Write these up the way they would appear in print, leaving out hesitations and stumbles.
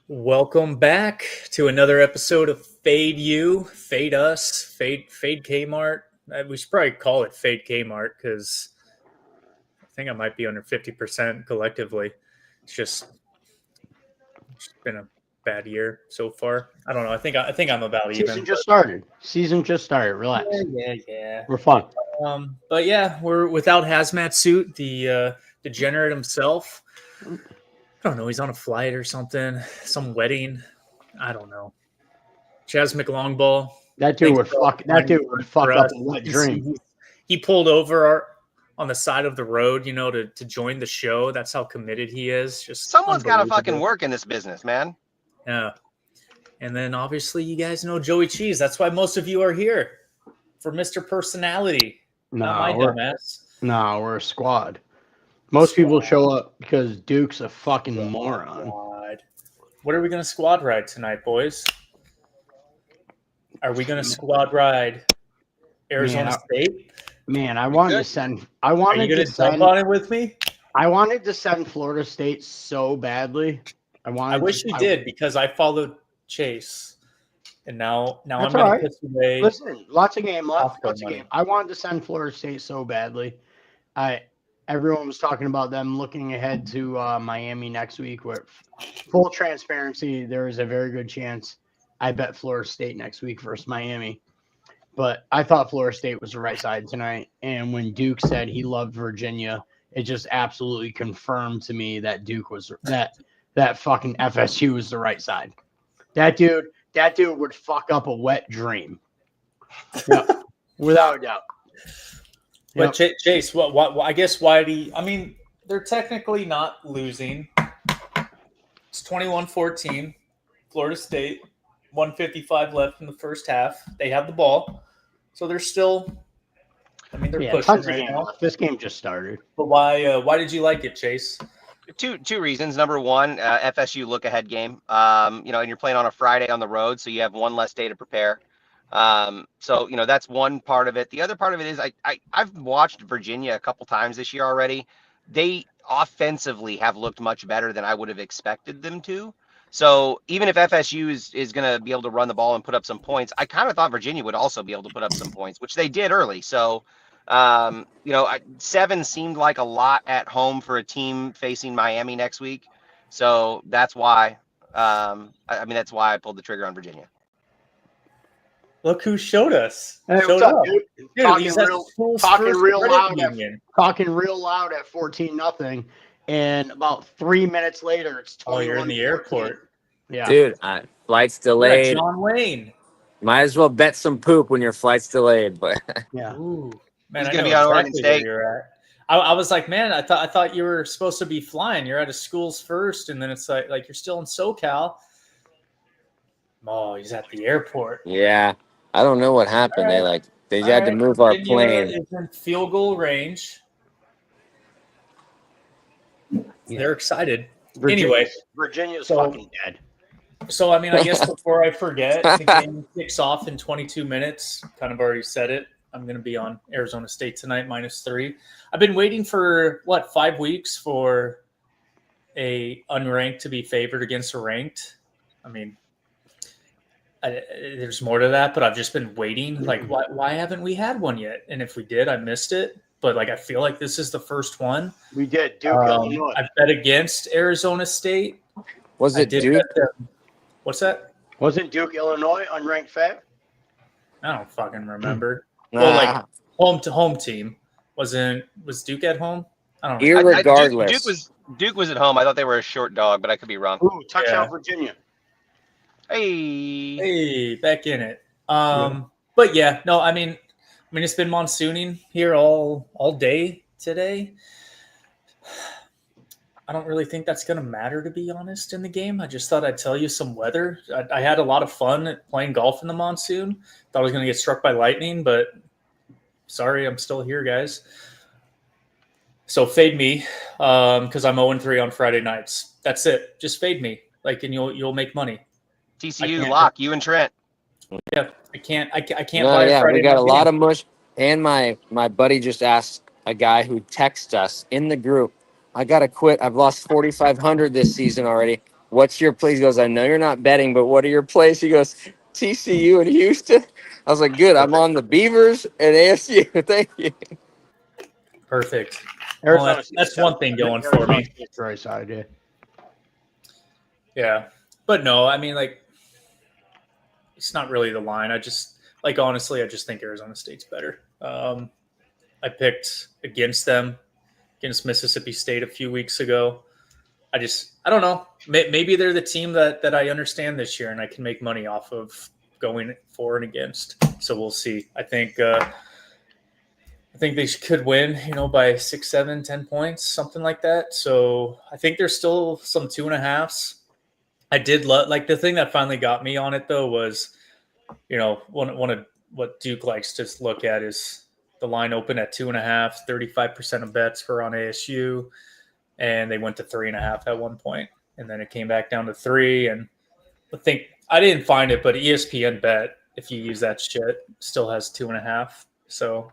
Welcome back to another episode of Fade You, Fade Us, Fade Kmart. We should probably call it Fade Kmart because I think I might be under 50% collectively. It's been a bad year so far. I don't know. I think I'm about even. Season just started. Relax. Yeah. We're fun. But yeah, we're without Hazmat Suit, the degenerate himself. I don't know. He's on a flight or something, some wedding. I don't know. Chaz McLongball. That dude would fuck up a wet dream. He pulled over on the side of the road, to join the show. That's how committed he is. Just someone's got to fucking work in this business, man. Yeah. And then obviously you guys know Joey Cheese. That's why most of you are here for Mr. Personality. Not my dumbass. No, we're a squad. Most people show up because Duke's a fucking moron. What are we going to squad ride tonight, boys? Are we going to squad ride Arizona State? Man, I wanted to send. Are you going to jump on it with me? I wanted to send Florida State so badly. I wish you did because I followed Chase, and now I'm That's going all to put away. Listen, lots of game left. Lots of game. I wanted to send Florida State so badly. Everyone was talking about them looking ahead to Miami next week. Where full transparency, there is a very good chance I bet Florida State next week versus Miami. But I thought Florida State was the right side tonight. And when Duke said he loved Virginia, it just absolutely confirmed to me that Duke was that fucking FSU was the right side. That dude would fuck up a wet dream. Yep. Without a doubt. But yep. Chase, what? I guess why do you, I mean, they're technically not losing. It's 21-14, Florida State, 1:55 left in the first half. They have the ball, so they're still. I mean, they're pushing right now. This game just started. But why did you like it, Chase? Two reasons. Number one, FSU look ahead game. And you're playing on a Friday on the road, so you have one less day to prepare. So that's one part of it. The other part of it is I've watched Virginia a couple times this year already. They offensively have looked much better than I would have expected them to. So even if FSU is going to be able to run the ball and put up some points, I kind of thought Virginia would also be able to put up some points, which they did early. So 7 seemed like a lot at home for a team facing Miami next week. So that's why. That's why I pulled the trigger on Virginia. Look who showed us. Hey, what's up, dude? Talking real loud at 14-0, and about 3 minutes later, it's 21. Oh, you're in the airport. Yeah, dude. Flight's delayed. John Wayne. Might as well bet some poop when your flight's delayed. But yeah, ooh, man, he's gonna be on Oregon State. I was like, man, I thought you were supposed to be flying. You're out of schools first, and then it's like you're still in SoCal. Oh, he's at the airport. Yeah. I don't know what happened. Right. They had to move our plane. Is in field goal range. They're excited. Virginia's fucking dead. So, I guess before I forget, the game kicks off in 22 minutes. Kind of already said it. I'm going to be on Arizona State tonight, -3. I've been waiting for, 5 weeks for a unranked to be favored against a ranked. I mean, there's more to that, but I've just been waiting. Like, why haven't we had one yet? And if we did, I missed it. But, I feel like this is the first one. We did. Duke, Illinois. I bet against Arizona State. Was it Duke? What's that? Wasn't Duke, Illinois, unranked fav? I don't fucking remember. Well, home team. Was Duke at home? I don't know. Irregardless. Duke was at home. I thought they were a short dog, but I could be wrong. Ooh, touchdown Virginia. Hey, back in it. But yeah, no, I mean, it's been monsooning here all day today. I don't really think that's going to matter, to be honest, in the game. I just thought I'd tell you some weather. I had a lot of fun playing golf in the monsoon. Thought I was going to get struck by lightning, but sorry, I'm still here, guys. So fade me because I'm 0-3 on Friday nights. That's it. Just fade me, and you'll make money. TCU lock you and Trent. Yeah, I can't buy a Friday. We got a lot of mush. And my buddy just asked a guy who texted us in the group, I got to quit. I've lost 4,500 this season already. what's your plays? He goes, I know you're not betting, but what are your plays? He goes, TCU and Houston. I was like, good. I'm on the Beavers and ASU. Thank you. Perfect. Arizona Well, that's one thing going for me. Right side, yeah. Yeah. But no, I mean, like, it's not really the line. Honestly, I just think Arizona State's better. I picked against them, against Mississippi State a few weeks ago. I don't know. Maybe they're the team that I understand this year and I can make money off of going for and against. So we'll see. I think they could win, by 6, 7, 10 points, something like that. So I think there's still some 2.5s. I did the thing that finally got me on it though was, one of what Duke likes to look at is the line open at 2.5, 35% of bets were on ASU, and they went to 3.5 at one point, and then it came back down to 3. And I didn't find it, but ESPN Bet, if you use that shit, still has 2.5. So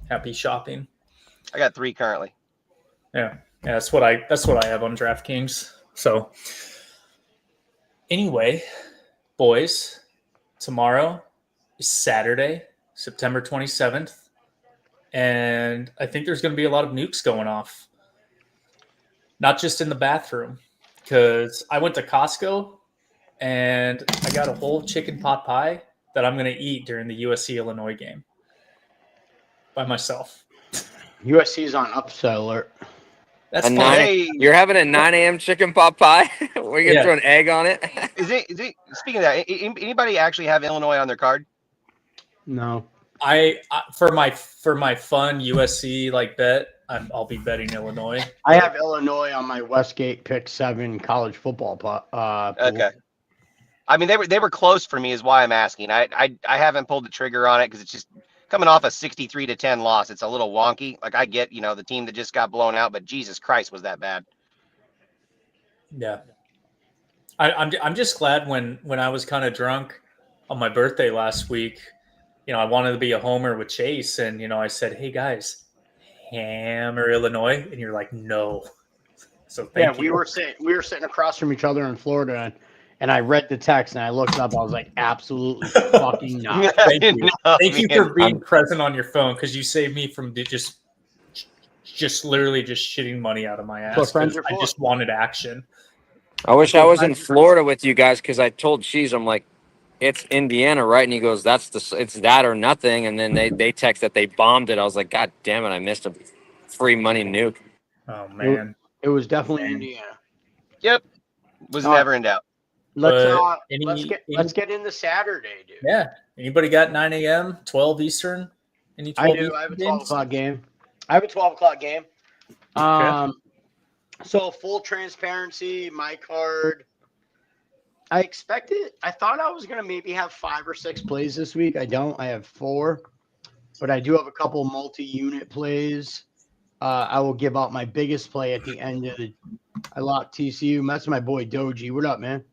happy shopping. I got 3 currently. Yeah, that's what I have on DraftKings. So anyway, boys, tomorrow is Saturday, September 27th, and I think there's going to be a lot of nukes going off. Not just in the bathroom, because I went to Costco and I got a whole chicken pot pie that I'm going to eat during the USC-Illinois game by myself. USC's on upset alert. That's fine. You're having a 9 a.m. chicken pot pie? We're going to throw an egg on it? Is it? Speaking of that, anybody actually have Illinois on their card? No. I for my fun USC bet, I'll be betting Illinois. I have Illinois on my Westgate Pick 7 college football pool. Okay. I mean, they were close for me, is why I'm asking. I haven't pulled the trigger on it because it's just coming off a 63-10 loss. It's a little wonky. Like, I get, the team that just got blown out, but Jesus Christ, was that bad? Yeah. I'm just glad when I was kind of drunk on my birthday last week, I wanted to be a homer with Chase, and I said, "Hey guys, hammer Illinois," and you're like, "No." So thank you. we were sitting across from each other in Florida, and I read the text and I looked up. I was like, "Absolutely fucking not." Thank you. Thank you for being present on your phone, because you saved me from just literally just shitting money out of my ass. I just wanted action. I wish I was in Florida with you guys, because I told Cheese, I'm like, it's Indiana, right? And he goes, it's that or nothing. And then they text that they bombed it. I was like, God damn it, I missed a free money nuke. Oh man, it was definitely Indiana. Yep, was never in doubt. Let's get into Saturday, dude. Yeah. Anybody got 9 a.m., 12 Eastern? Any 12 I do. I have a 12 o'clock game. I have a 12 o'clock game. Okay. So full transparency, my card. I expected. I thought I was gonna maybe have 5 or 6 plays this week. I don't. I have 4, but I do have a couple multi-unit plays. I will give out my biggest play at the end of the. I locked TCU. That's my boy Doji. What up, man?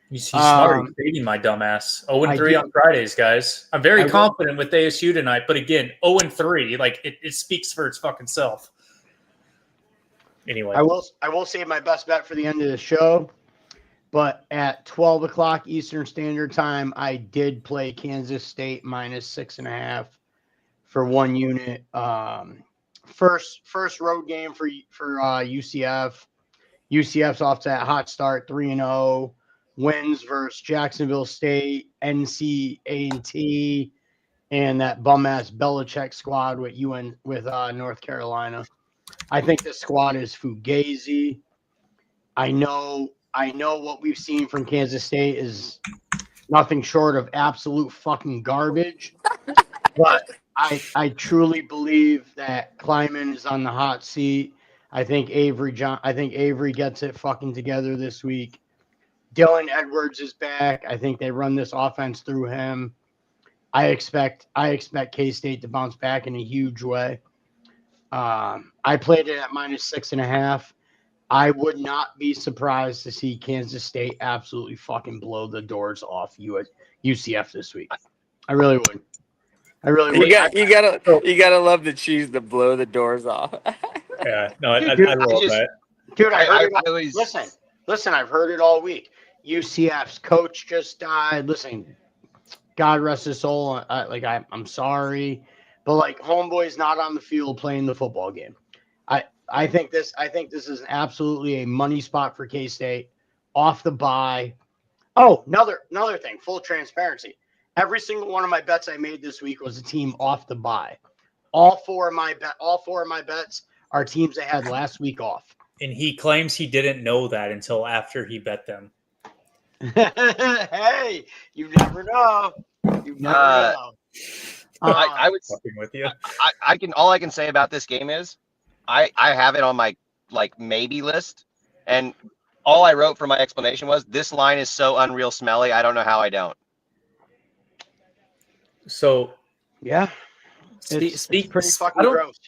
He's smart. He's fading my dumbass. 0-3 on Fridays, guys. I'm very confident with ASU tonight, but again, 0-3, like it speaks for its fucking self. Anyway, I will save my best bet for the end of the show. But at 12 o'clock Eastern Standard Time, I did play Kansas State -6.5 for 1 unit. First road game for UCF. UCF's off to that hot start, 3-0. Wins versus Jacksonville State, NC A&T, and that bum ass Belichick squad with North Carolina. I think this squad is fugazi. I know what we've seen from Kansas State is nothing short of absolute fucking garbage. But I truly believe that Kleiman is on the hot seat. I think Avery gets it fucking together this week. Dylan Edwards is back. I think they run this offense through him. I expect K-State to bounce back in a huge way. I played it at -6.5. I would not be surprised to see Kansas State absolutely fucking blow the doors off UCF this week. I really would. You gotta love the cheese to blow the doors off. Yeah, no, I love that. Dude, listen. Listen, I've heard it all week. UCF's coach just died. Listen, God rest his soul. I'm sorry, but like homeboy's not on the field playing the football game. I think this is absolutely a money spot for K-State off the bye. Oh, another thing, full transparency. Every single one of my bets I made this week was a team off the bye. All four of my bets are teams that had last week off. And he claims he didn't know that until after he bet them. Hey, you never know. You never know. I would Fucking with you. I can all I can say about this game is I have it on my like maybe list, and all I wrote for my explanation was this line is so unreal smelly. I don't know how I don't. So yeah, it's pretty fucking gross.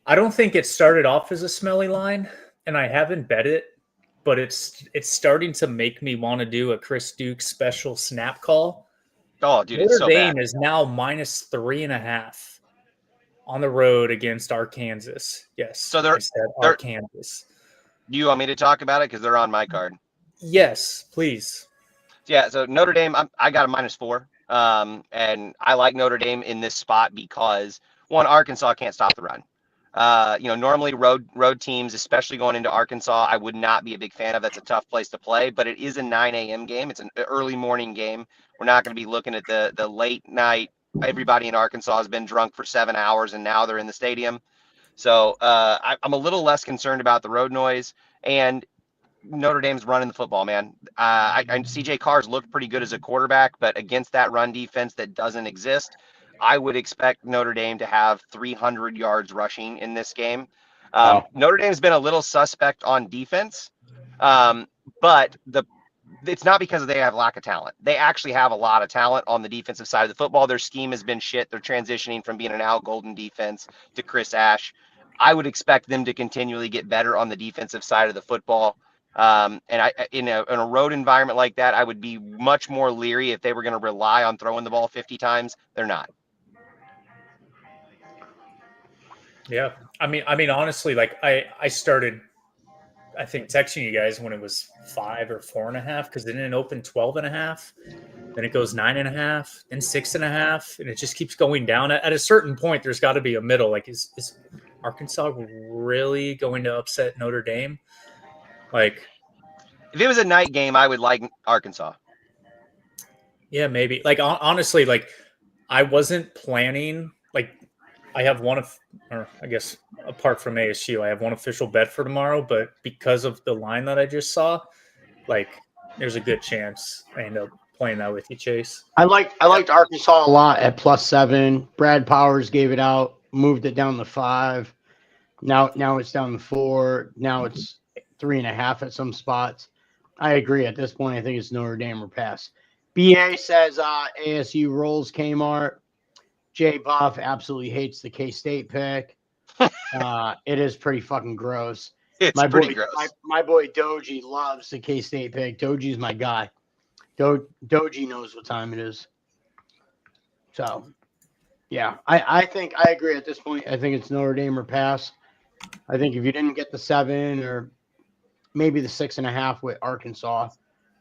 I don't think it started off as a smelly line, and I haven't bet it, but it's starting to make me want to do a Chris Duke special snap call. Oh, dude, Notre it's so Dame bad. is now -3.5 on the road against Arkansas. Yes, So I said Arkansas. Do you want me to talk about it because they're on my card? Yes, please. Yeah. So Notre Dame, I got a -4, and I like Notre Dame in this spot because one, Arkansas can't stop the run. Normally road teams, especially going into Arkansas, I would not be a big fan of. That's a tough place to play, but it is a 9 a.m. game. It's an early morning game. We're not going to be looking at the late night. Everybody in Arkansas has been drunk for 7 hours, and now they're in the stadium. So I'm a little less concerned about the road noise, and Notre Dame's running the football, man. CJ Carr's looked pretty good as a quarterback, but against that run defense that doesn't exist, I would expect Notre Dame to have 300 yards rushing in this game. Notre Dame's been a little suspect on defense, but it's not because they have lack of talent. They actually have a lot of talent on the defensive side of the football. Their scheme has been shit. They're transitioning from being an Al Golden defense to Chris Ash. I would expect them to continually get better on the defensive side of the football. And in a road environment like that, I would be much more leery if they were going to rely on throwing the ball 50 times. They're not. Yeah, I mean, honestly, like I started, I think, texting you guys when it was 5 or 4.5 because it didn't open 12.5. Then it goes 9.5, then 6.5, and it just keeps going down. At a certain point, there's got to be a middle. Like, is Arkansas really going to upset Notre Dame? Like, if it was a night game, I would like Arkansas. Yeah, maybe. Like, honestly, like, I wasn't planning. Like, I have or I guess apart from ASU, I have one official bet for tomorrow. But because of the line that I just saw, like, there's a good chance I end up playing that with you, Chase. I liked Arkansas a lot at +7. Brad Powers gave it out, moved it down to 5. Now it's down to 4. Now it's 3.5 at some spots. I agree. At this point, I think it's Notre Dame or pass. BA says ASU rolls Kmart. Jay Buff absolutely hates the K-State pick. It is pretty fucking gross. It's pretty gross. My boy Doji loves the K-State pick. Doji's my guy. Doji knows what time it is. So, yeah, I think I agree at this point. I think it's Notre Dame or pass. I think if you didn't get the 7 or maybe the 6.5 with Arkansas,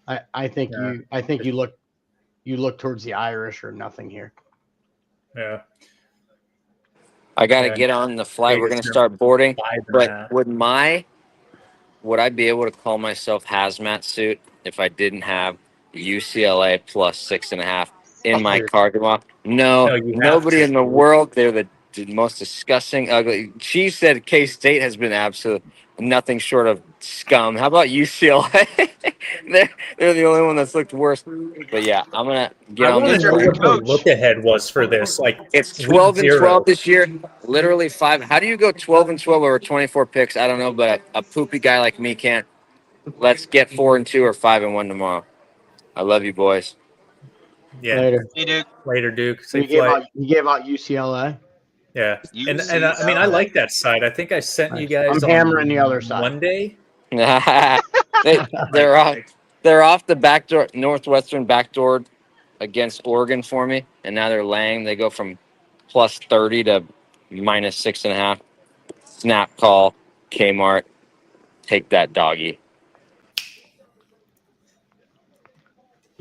I think you look towards the Irish or nothing here. Yeah. I got to get on the flight. We're going to start boarding. But would I be able to call myself hazmat suit if I didn't have UCLA +6.5 in my card tomorrow? No, nobody in the world. They're the most disgusting, ugly. She said K-State has been absolute nothing short of scum. How about UCLA? they're the only one that's looked worse. But yeah, I'm gonna get on this. I want to know what the look ahead was for this. Like, it's 12-12 this year. Literally 5. How do you go 12-12 over 24 picks? I don't know, but a poopy guy like me can't. Let's get 4-2 or 5-1 tomorrow. I love you, boys. Yeah. Later. Hey, Duke. Later, Duke. You gave out UCLA. Yeah, and I mean, I like that side. I think I sent you guys. I'm hammering the other side Monday. they're off the backdoor, Northwestern backdoor against Oregon for me, and now they're laying. They go from +30 to -6.5. Snap call, Kmart, take that doggy.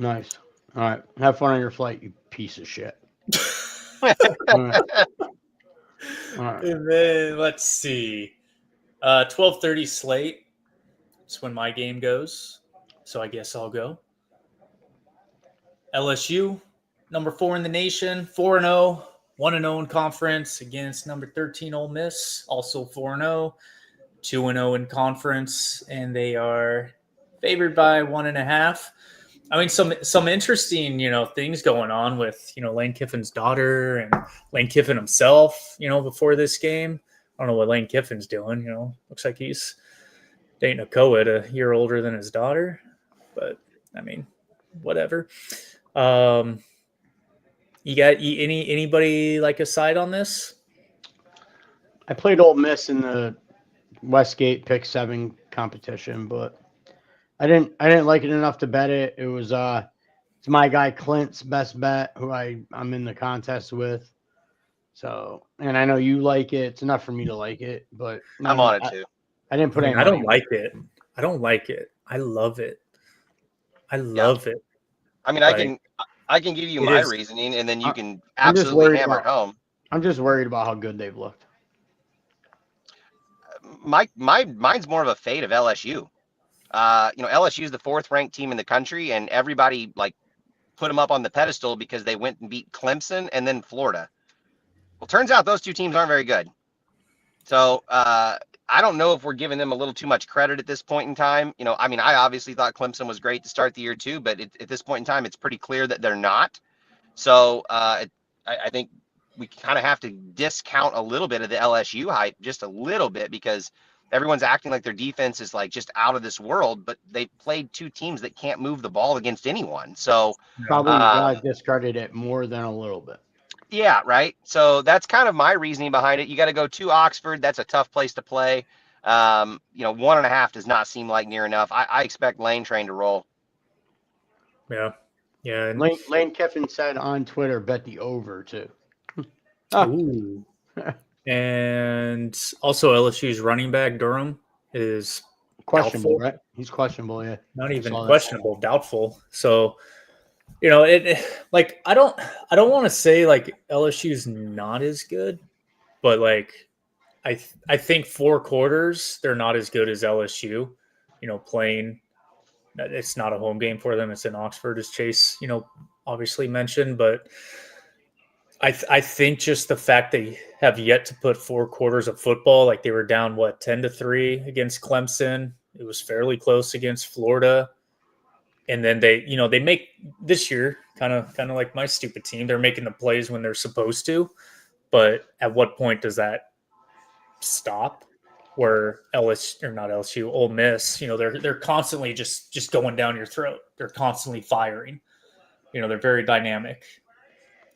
Nice. All right. Have fun on your flight, you piece of shit. All right. And then let's see. 12:30 slate. That's when my game goes. So I guess I'll go. LSU, number 4 in the nation, 4-0, 1-0 in conference against number 13 Ole Miss, also 4-0, 2-0 in conference, and they are favored by 1.5. I mean, some interesting, things going on with, Lane Kiffin's daughter and Lane Kiffin himself, before this game. I don't know what Lane Kiffin's doing, looks like he's dating a co-ed a year older than his daughter, but I mean, whatever. You got anybody like a side on this? I played Ole Miss in the Westgate Pick 7 competition, but I didn't like it enough to bet it. It was it's my guy Clint's best bet, who I'm in the contest with. So, and I know you like it. It's enough for me to like it, but I'm on it too. I didn't put any. I don't like it. I don't like it. I love it. I love it. I mean, I can give you my reasoning, and then you can absolutely hammer it home. I'm just worried about how good they've looked. Mine's more of a fate of LSU. LSU is the 4th ranked team in the country, and everybody put them up on the pedestal because they went and beat Clemson and then Florida. Well, turns out those two teams aren't very good. So I don't know if we're giving them a little too much credit at this point in time. I obviously thought Clemson was great to start the year too, but at this point in time, it's pretty clear that they're not. So I think we kind of have to discount a little bit of the LSU hype, just a little bit, because everyone's acting like their defense is just out of this world, but they played 2 teams that can't move the ball against anyone. So probably gotta discredit it more than a little bit. Yeah, right. So that's kind of my reasoning behind it. You got to go to Oxford. That's a tough place to play. 1.5 does not seem like near enough. I expect Lane Train to roll. Yeah. Yeah. Lane Kiffin said on Twitter, bet the over too. Ooh. And also LSU's running back Durham is questionable, doubtful. Right? He's questionable, yeah. Not even questionable, doubtful. So I don't want to say LSU's not as good, but I think 4 quarters they're not as good as LSU. Playing, it's not a home game for them. It's in Oxford, as Chase obviously mentioned, but I think just the fact they have yet to put 4 quarters of football, they were down 10-3 against Clemson. It was fairly close against Florida. And then they make this year kind of like my stupid team. They're making the plays when they're supposed to, but at what point does that stop? Where Ole Miss, they're constantly just going down your throat. They're constantly firing. They're very dynamic.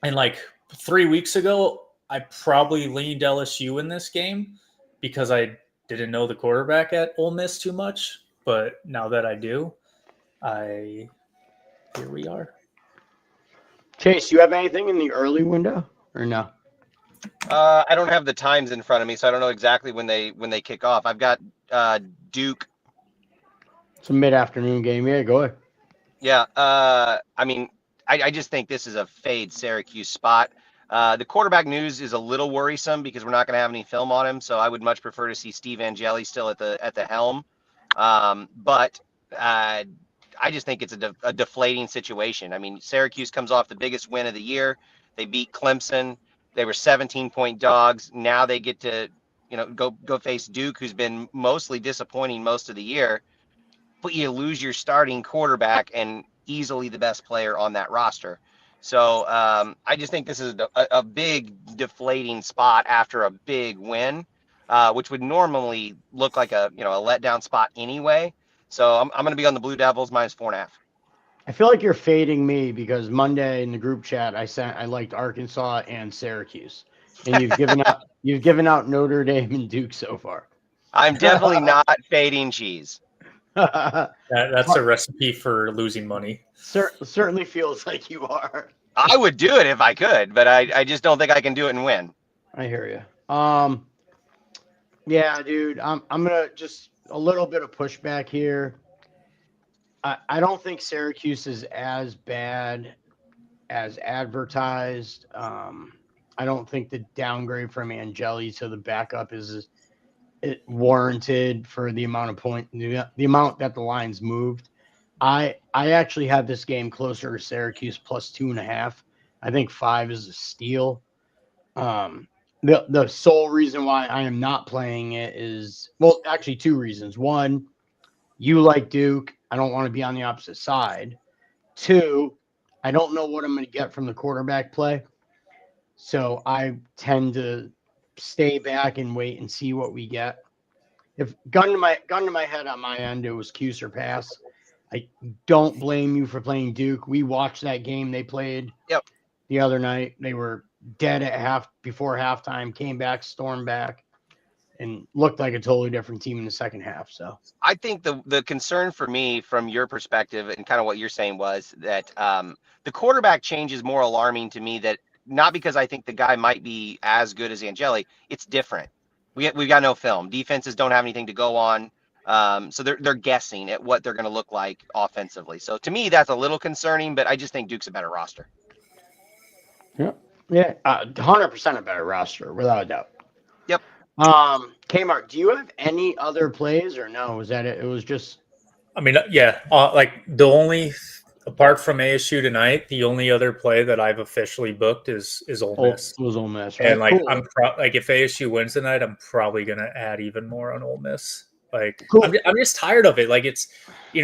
And 3 weeks ago, I probably leaned LSU in this game because I didn't know the quarterback at Ole Miss too much. But now that I do, here we are. Chase, you have anything in the early window or no? I don't have the times in front of me, so I don't know exactly when they kick off. I've got Duke. It's a mid-afternoon game. Yeah, go ahead. Yeah. I just think this is a fade Syracuse spot. The quarterback news is a little worrisome because we're not going to have any film on him, so I would much prefer to see Steve Angeli still at the helm. But I just think it's a deflating situation. I mean, Syracuse comes off the biggest win of the year. They beat Clemson. They were 17-point dogs. Now they get to, go face Duke, who's been mostly disappointing most of the year. But you lose your starting quarterback and easily the best player on that roster. So I just think this is a big deflating spot after a big win, which would normally look like a letdown spot anyway. So I'm going to be on the Blue Devils -4.5. I feel like you're fading me because Monday in the group chat I liked Arkansas and Syracuse, and you've given out Notre Dame and Duke so far. I'm definitely not fading cheese. That's a recipe for losing money. Certainly feels like you are. I would do it if I could, but I just don't think I can do it and win. I hear you. Yeah, dude. I'm gonna just a little bit of pushback here. I don't think Syracuse is as bad as advertised. I don't think the downgrade from Angeli to the backup is warranted for the amount of the amount that the line's moved. I actually have this game closer to Syracuse plus 2.5. I think 5 is a steal. The sole reason why I am not playing it is, well, actually 2 reasons. 1, you like Duke. I don't want to be on the opposite side. 2, I don't know what I'm going to get from the quarterback play. So I tend to stay back and wait and see what we get. If gun to my head on my end, it was Cuse or pass. I don't blame you for playing Duke. We watched that game they played the other night. They were dead at before halftime, came back, stormed back, and looked like a totally different team in the second half. So I think the concern for me from your perspective and kind of what you're saying was that the quarterback change is more alarming to me, that not because I think the guy might be as good as Angeli. It's different. We've got no film. Defenses don't have anything to go on. So they're guessing at what they're going to look like offensively. So to me, that's a little concerning, but I just think Duke's a better roster. Yeah, 100% a better roster, without a doubt. Yep. Kmart, do you have any other plays or no? Was that it? It was just. I mean, yeah. Like the only, apart from ASU tonight, the only other play that I've officially booked is Ole Miss. It was Ole Miss, right? And like cool. I'm like if ASU wins tonight, I'm probably gonna add even more on Ole Miss. Like cool. I'm just tired of it. Like it's you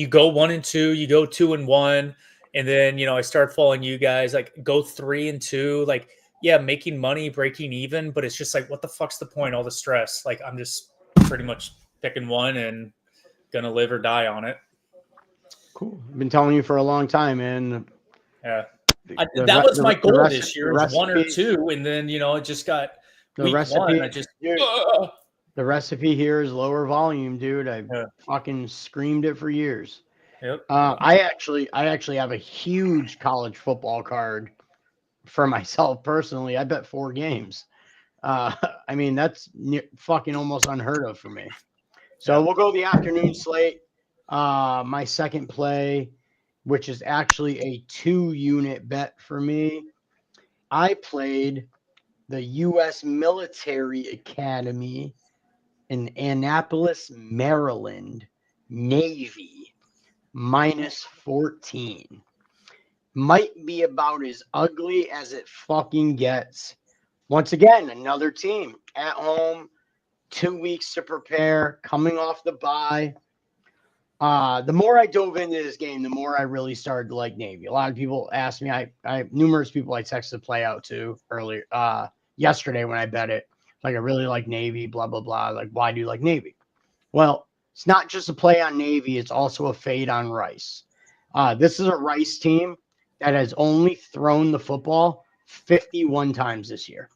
go 1-2, you go 2-1, and then I start following you guys. Like go 3-2. Like yeah, making money, breaking even, but it's just like what the fuck's the point? All the stress. Like I'm just pretty much picking one and gonna live or die on it. Cool. I've been telling you for a long time, man. Yeah. That was my goal this year, was 1 or 2, and then it just got week 1. I just the recipe here is lower volume, dude. I fucking screamed it for years. Yep. I actually have a huge college football card for myself personally. I bet 4 games. I mean, that's fucking almost unheard of for me. So we'll go the afternoon slate. My second play, which is actually a 2-unit bet for me. I played the U.S. Military Academy in Annapolis, Maryland, Navy, minus 14. Might be about as ugly as it fucking gets. Once again, another team at home, 2 weeks to prepare, coming off the bye. The more I dove into this game, the more I really started to like Navy. A lot of people asked me, I numerous people I texted play out to earlier, yesterday when I bet it. Like, I really like Navy, blah, blah, blah. Like, why do you like Navy? Well, it's not just a play on Navy. It's also a fade on Rice. This is a Rice team that has only thrown the football 51 times this year.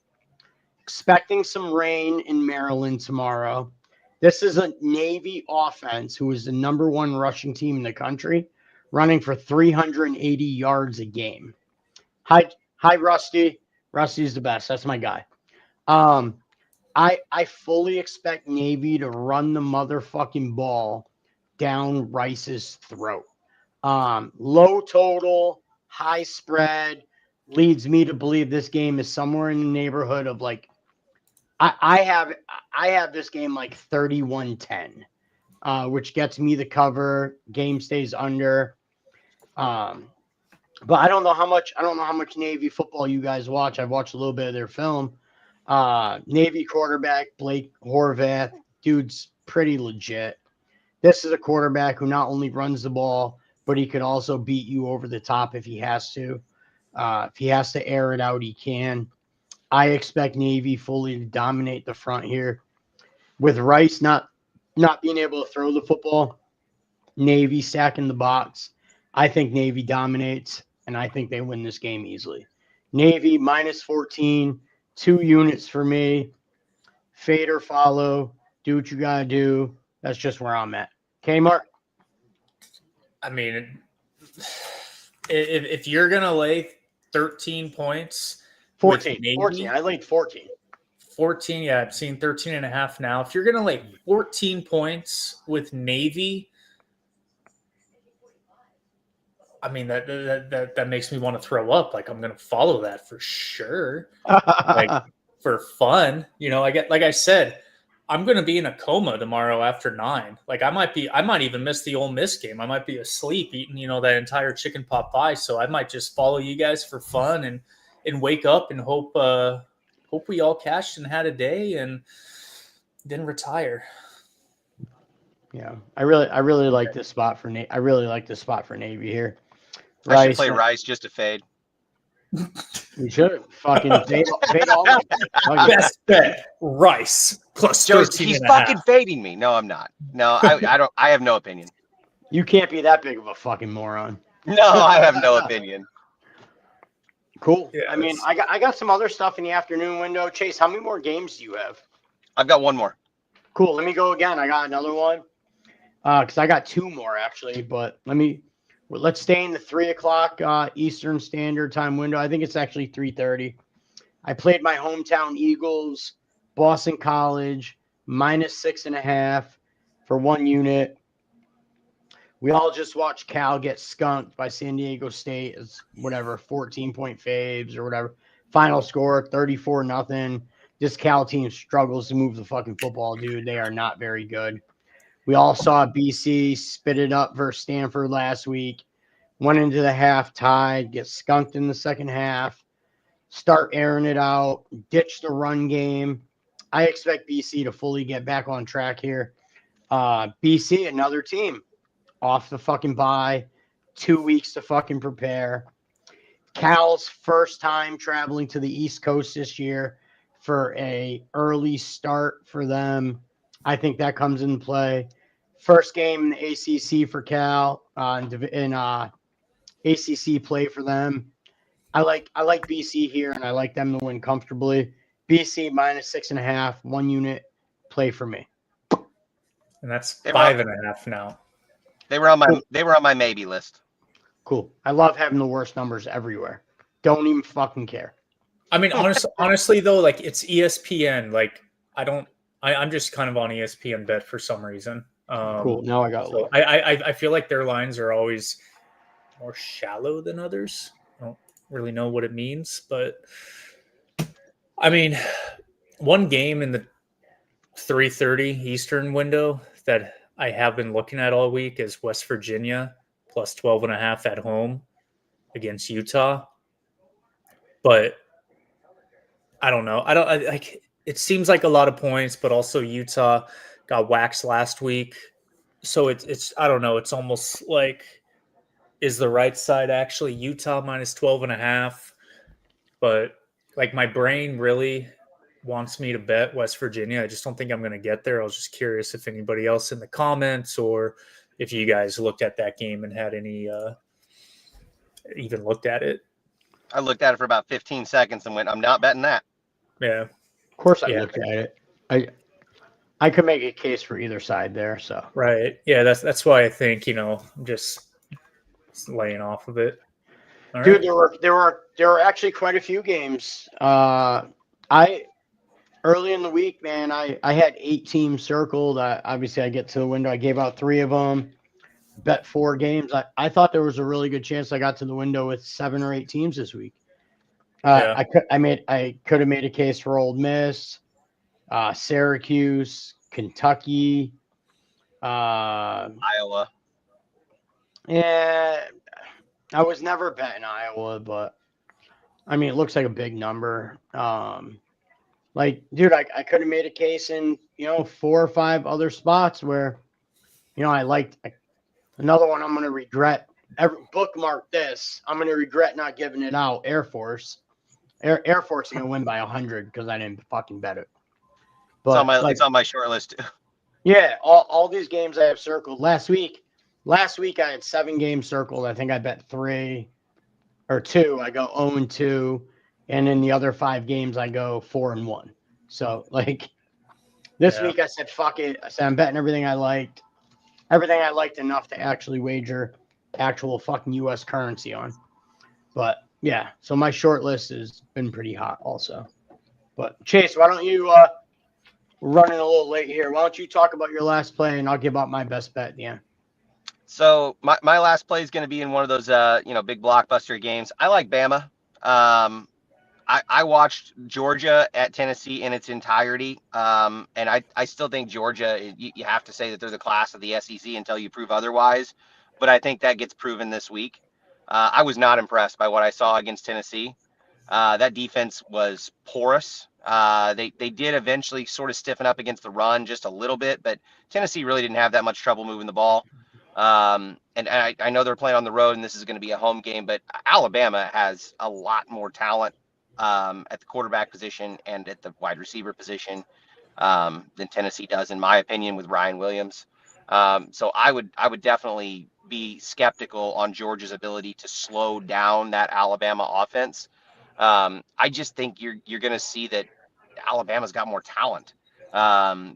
Expecting some rain in Maryland tomorrow. This is a Navy offense who is the number 1 rushing team in the country, running for 380 yards a game. Hi, Rusty. Rusty's the best. That's my guy. I fully expect Navy to run the motherfucking ball down Rice's throat. Low total, high spread leads me to believe this game is somewhere in the neighborhood of like, I have this game like 31-10, which gets me the cover. Game stays under. But I don't know how much Navy football you guys watch. I've watched a little bit of their film. Navy quarterback Blake Horvath, dude's pretty legit. This is a quarterback who not only runs the ball, but he could also beat you over the top if he has to. If he has to air it out, he can. I expect Navy fully to dominate the front here. With Rice not being able to throw the football, Navy stacking the box. I think Navy dominates, and I think they win this game easily. Navy minus 14, 2 units for me. Fade or follow. Do what you got to do. That's just where I'm at. Kmart? I mean, if you're going to lay 13 points. 14. I laid 14. 14, yeah, I've seen 13.5 now. If you're going to lay 14 points with Navy, I mean, that makes me want to throw up. Like, I'm going to follow that for sure. Like, for fun, like I said, I'm going to be in a coma tomorrow after 9. Like, I might even miss the Ole Miss game. I might be asleep eating, that entire chicken pot pie. So I might just follow you guys for fun and wake up and hope we all cashed and had a day and didn't retire. Yeah, I really like this spot for Navy. I really like this spot for Navy here. I should play Rice just to fade. You should fucking fade all. Best bet, Rice plus Joe, 13 he's and a fucking half. fading me. No, I'm not. No, I don't. I have no opinion. You can't be that big of a fucking moron. No, I have no opinion. Cool. Yes. I mean, I got some other stuff in the afternoon window. Chase, how many more games do you have? I've got one more. Cool. Let me go again. I got another one. Because I got 2 more actually, but let's stay in the 3:00 Eastern Standard Time window. I think it's actually 3:30. I played my hometown Eagles, Boston College, -6.5 for 1 unit. We all just watched Cal get skunked by San Diego State as 14-point faves or whatever. Final score 34-0. This Cal team struggles to move the fucking football, dude. They are not very good. We all saw BC spit it up versus Stanford last week. Went into the half tied, get skunked in the second half, start airing it out, ditch the run game. I expect BC to fully get back on track here. BC, another team, off the fucking bye, 2 weeks to fucking prepare. Cal's first time traveling to the East Coast this year for a early start for them. I think that comes into play. First game in the ACC for Cal in ACC play for them. I like BC here, and I like them to win comfortably. BC -6.5, 1 unit play for me. And that's 5.5 now. They were on my maybe list. Cool. I love having the worst numbers everywhere. Don't even fucking care. I mean, honestly though, like it's ESPN. Like I'm just kind of on ESPN bet for some reason. Cool. Now I got so I feel like their lines are always more shallow than others. I don't really know what it means, but I mean, one game in the 3:30 Eastern window that I have been looking at all week is West Virginia plus 12.5 at home against Utah. But I don't know. It seems like a lot of points, but also Utah got waxed last week. So it's I don't know. It's almost like, is the right side actually Utah -12.5? But like my brain really wants me to bet West Virginia. I just don't think I'm going to get there. I was just curious if anybody else in the comments or if you guys looked at that game and had any even looked at it. I looked at it for about 15 seconds and went, I'm not betting that. Yeah. Of course I looked at it. I could make a case for either side there. So right. Yeah, that's why I think, I'm just laying off of it. All dude, right. there were actually quite a few games. Early in the week, man, I had 8 teams circled. Obviously I get to the window. I gave out 3 of them, bet 4 games. I thought there was a really good chance I got to the window with 7 or 8 teams this week. I could have made a case for Ole Miss, Syracuse, Kentucky, Iowa. Yeah, I was never betting Iowa, but I mean, it looks like a big number. Dude, I could have made a case in 4 or 5 other spots where I liked another one. I'm gonna regret. Bookmark this. I'm gonna regret not giving it out. Air Force. Air Force is gonna win by 100 because I didn't fucking bet it. But it's on my short list too. Yeah, all these games I have circled. Last week I had 7 games circled. I think I bet 3 or 2. I go 0-2, and in the other 5 games I go 4-1. So this week I said fuck it. I said I'm betting everything I liked enough to actually wager actual fucking U.S. currency on. But yeah, so my short list has been pretty hot also. But Chase, why don't you we're running a little late here. Why don't you talk about your last play and I'll give out my best bet at the end. So my last play is going to be in one of those big blockbuster games. I like Bama. I watched Georgia at Tennessee in its entirety, and I still think Georgia, you have to say that they're the class of the SEC until you prove otherwise. But I think that gets proven this week. I was not impressed by what I saw against Tennessee. That defense was porous. They did eventually sort of stiffen up against the run just a little bit, but Tennessee really didn't have that much trouble moving the ball. And I know they're playing on the road, and this is going to be a home game, but Alabama has a lot more talent at the quarterback position and at the wide receiver position than Tennessee does, in my opinion, with Ryan Williams. So I would definitely be skeptical on Georgia's ability to slow down that Alabama offense. I just think you're going to see that Alabama's got more talent.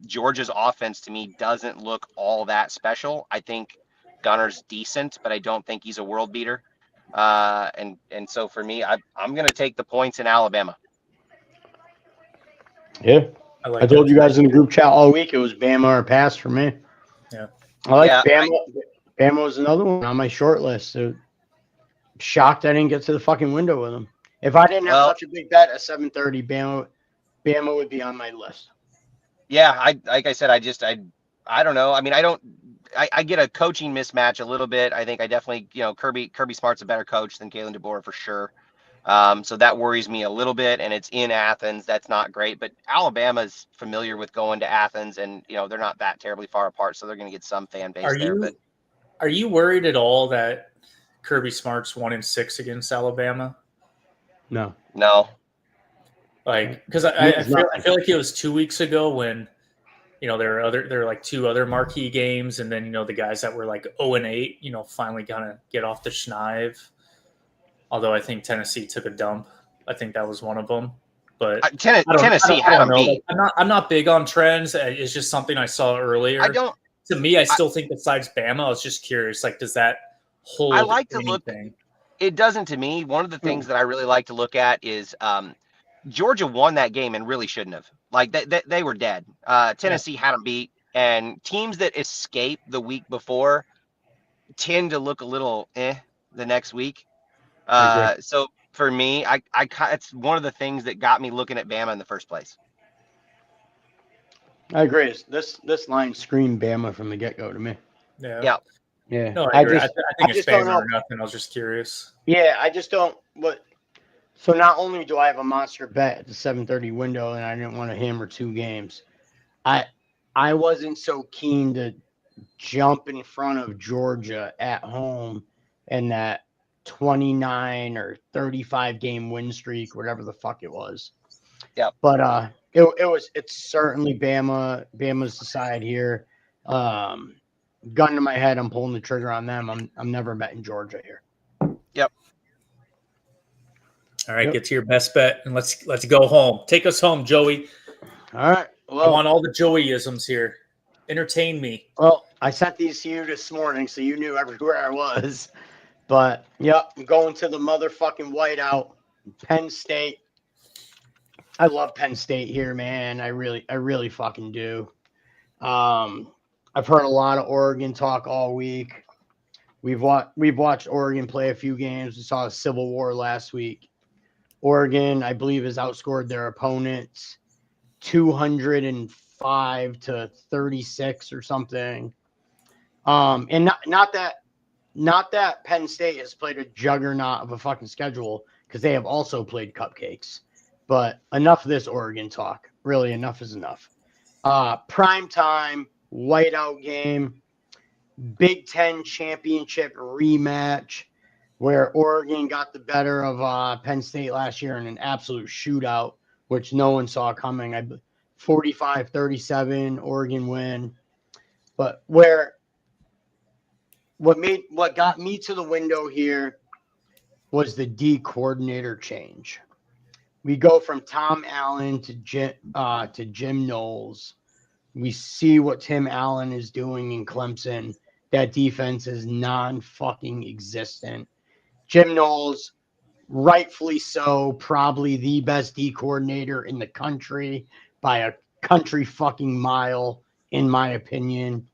Georgia's offense to me doesn't look all that special. I think Gunner's decent, but I don't think he's a world beater. And so for me, I'm going to take the points in Alabama. Yeah. I told you guys in the group chat all week it was Bama or pass for me. Yeah. I like Bama. Bama was another one on my short list. So shocked I didn't get to the fucking window with them. If I didn't have such a big bet at 7:30, Bama would be on my list. Yeah, like I said, I don't know. I mean, I get a coaching mismatch a little bit. I think I definitely, Kirby Smart's a better coach than Kalen DeBoer for sure. So that worries me a little bit, and it's in Athens. That's not great, but Alabama's familiar with going to Athens, and they're not that terribly far apart, so they're going to get some fan base there. But are you worried at all that Kirby Smart's 1-6 against Alabama? No. Like, because I feel like it was 2 weeks ago when there are like two other marquee games, and then the guys that were like 0-8, finally gonna get off the schneid. Although I think Tennessee took a dump, I think that was one of them. But Tennessee had them beat. Like, I'm not big on trends. It's just something I saw earlier. To me, I still think besides Bama, I was just curious. Like, does that hold? I like to anything? look. It doesn't to me. One of the things that I really like to look at is Georgia won that game and really shouldn't have. Like they were dead. Tennessee had them beat, and teams that escape the week before tend to look a little the next week. So for me, it's one of the things that got me looking at Bama in the first place. I agree. This line screamed Bama from the get-go to me. Yeah. No, I agree. I think it's Bama or nothing. I was just curious. Yeah, I just don't. So not only do I have a monster bet at the 7:30 window, and I didn't want to hammer two games, I wasn't so keen to jump in front of Georgia at home and that 29 or 35 game win streak, whatever the fuck it was. Yeah. But it's certainly Bama's the side here. Gun to my head, I'm pulling the trigger on them. I'm never betting Georgia here. Yep. All right, get to your best bet and let's go home. Take us home, Joey. All right. Well, I want all the Joey-isms here. Entertain me. Well, I sent these to you this morning, so you knew everywhere I was. But I'm going to the motherfucking whiteout, Penn State. I love Penn State here, man. I really fucking do. I've heard a lot of Oregon talk all week. We've watched Oregon play a few games. We saw a Civil War last week. Oregon, I believe, has outscored their opponents 205 to 36 or something. And not that Penn State has played a juggernaut of a fucking schedule, because they have also played cupcakes. But enough of this Oregon talk. Really, enough is enough. Prime time, whiteout game, Big Ten championship rematch, where Oregon got the better of Penn State last year in an absolute shootout, which no one saw coming. 45-37, Oregon win. But what got me to the window here was the D coordinator change. We go from Tom Allen to Jim Knowles. We see what Tim Allen is doing in Clemson. That defense is non-fucking existent. Jim Knowles, rightfully so, probably the best D coordinator in the country by a country fucking mile, in my opinion.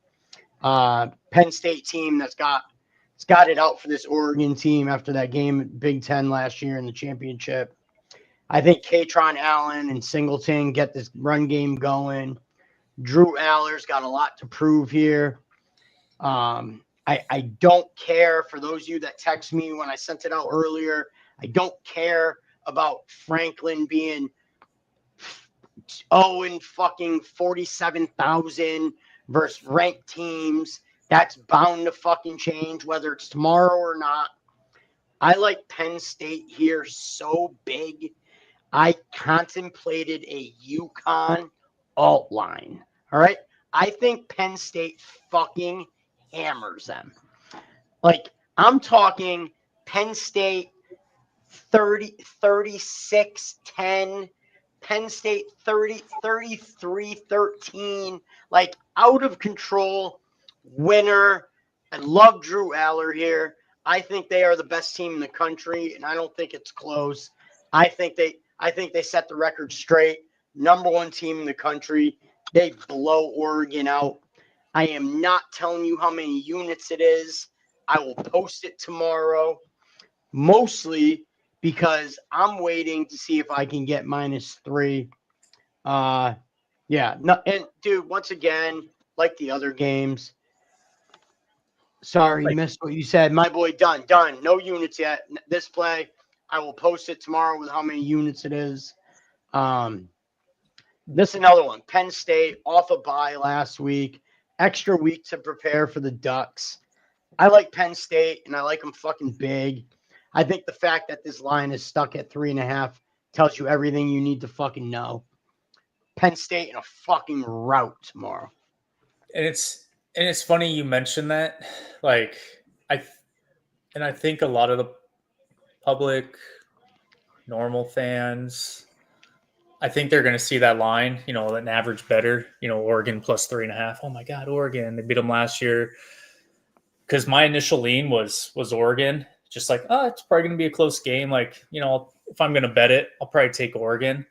Penn State team that's got it out for this Oregon team after that game at Big Ten last year in the championship. I think Katron Allen and Singleton get this run game going. Drew Aller's got a lot to prove here. I don't care for those of you that text me when I sent it out earlier. I don't care about Franklin being 47,000 versus ranked teams. That's bound to fucking change whether it's tomorrow or not. I like Penn State here so big. I contemplated a UConn alt line. All right. I think Penn State fucking hammers them. Like, I'm talking Penn State 36-10, Penn State 33-13, like out of control winner. I love Drew Aller here. I think they are the best team in the country, and I don't think it's close. I think they set the record straight. Number one team in the country. They blow Oregon out. I am not telling you how many units it is. I will post it tomorrow, mostly because I'm waiting to see if I can get -3. Yeah. No, and dude, once again, like the other games. Sorry, missed what you said. My boy, done. No units yet. This play, I will post it tomorrow with how many units it is. This is another one. Penn State off a bye last week. Extra week to prepare for the Ducks. I like Penn State, and I like them fucking big. I think the fact that this line is stuck at 3.5 tells you everything you need to fucking know. Penn State in a fucking rout tomorrow. And it's funny you mentioned that. Like, I think a lot of the public, normal fans, I think they're going to see that line, an average better, Oregon plus 3.5. Oh my God, Oregon. They beat them last year. Because my initial lean was Oregon. Just like, it's probably going to be a close game. Like, if I'm going to bet it, I'll probably take Oregon.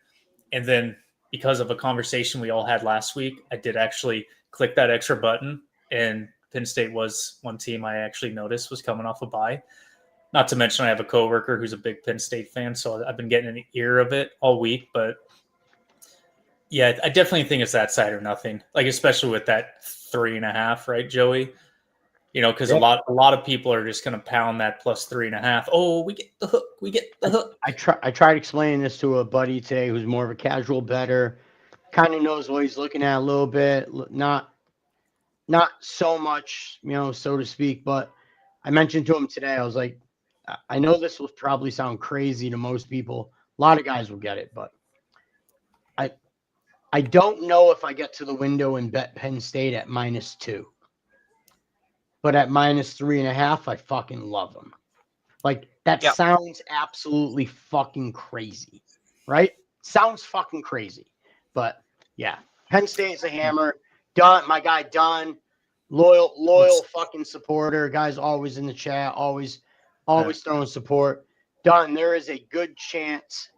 And then because of a conversation we all had last week, I did actually click that extra button. And Penn State was one team I actually noticed was coming off a bye. Not to mention I have a coworker who's a big Penn State fan, so I've been getting an ear of it all week. But yeah, I definitely think it's that side or nothing. Like, especially with that 3.5, right, Joey? Because a lot of people are just going to pound that plus 3.5. Oh, we get the hook. I tried explaining this to a buddy today who's more of a casual bettor, kind of knows what he's looking at a little bit, not so much, so to speak. But I mentioned to him today, I was like, I know this will probably sound crazy to most people. A lot of guys will get it, but I don't know if I get to the window and bet Penn State at -2. But at -3.5, I fucking love them. Like, that sounds absolutely fucking crazy, right? Sounds fucking crazy. But, yeah, Penn State's a hammer. Dunn, my guy Dunn, loyal fucking supporter. Guy's always in the chat, always throwing support. Dunn, there is a good chance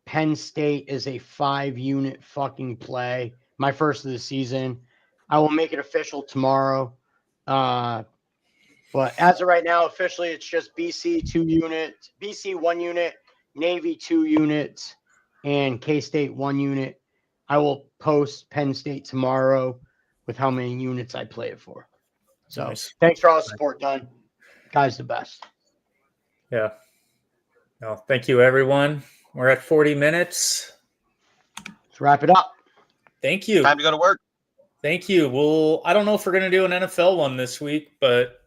Penn State is a 5-unit fucking play. My first of the season. I will make it official tomorrow. But as of right now, officially, it's just BC 2 units, BC 1 unit, Navy 2 units, and K-State 1 unit. I will post Penn State tomorrow with how many units I play it for. So nice. Thanks for all the support, Dunn. Guys, the best. Yeah. No, thank you, everyone. We're at 40 minutes. Let's wrap it up. Thank you. Time to go to work. Thank you. Well, I don't know if we're going to do an NFL one this week, but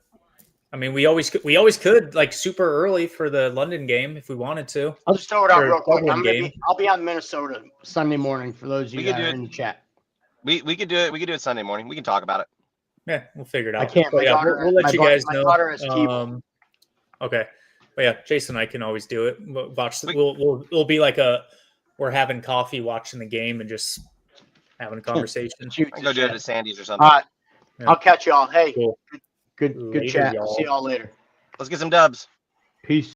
I mean, we always could, like, super early for the London game if we wanted to. I'll just throw it out real quick. I'll be on Minnesota Sunday morning for those of you that are in the chat. We could do it. We could do it Sunday morning. We can talk about it. Yeah, we'll figure it out. I can't. We'll let you guys know. My daughter has keyboard. Okay. But yeah, Jason and I can always do it. We'll be like we're having coffee, watching the game, and just having a conversation. I'll go do it at Sandy's or something. All right. Yeah. I'll catch y'all. Hey, cool. Good chat. Y'all. See y'all later. Let's get some dubs. Peace.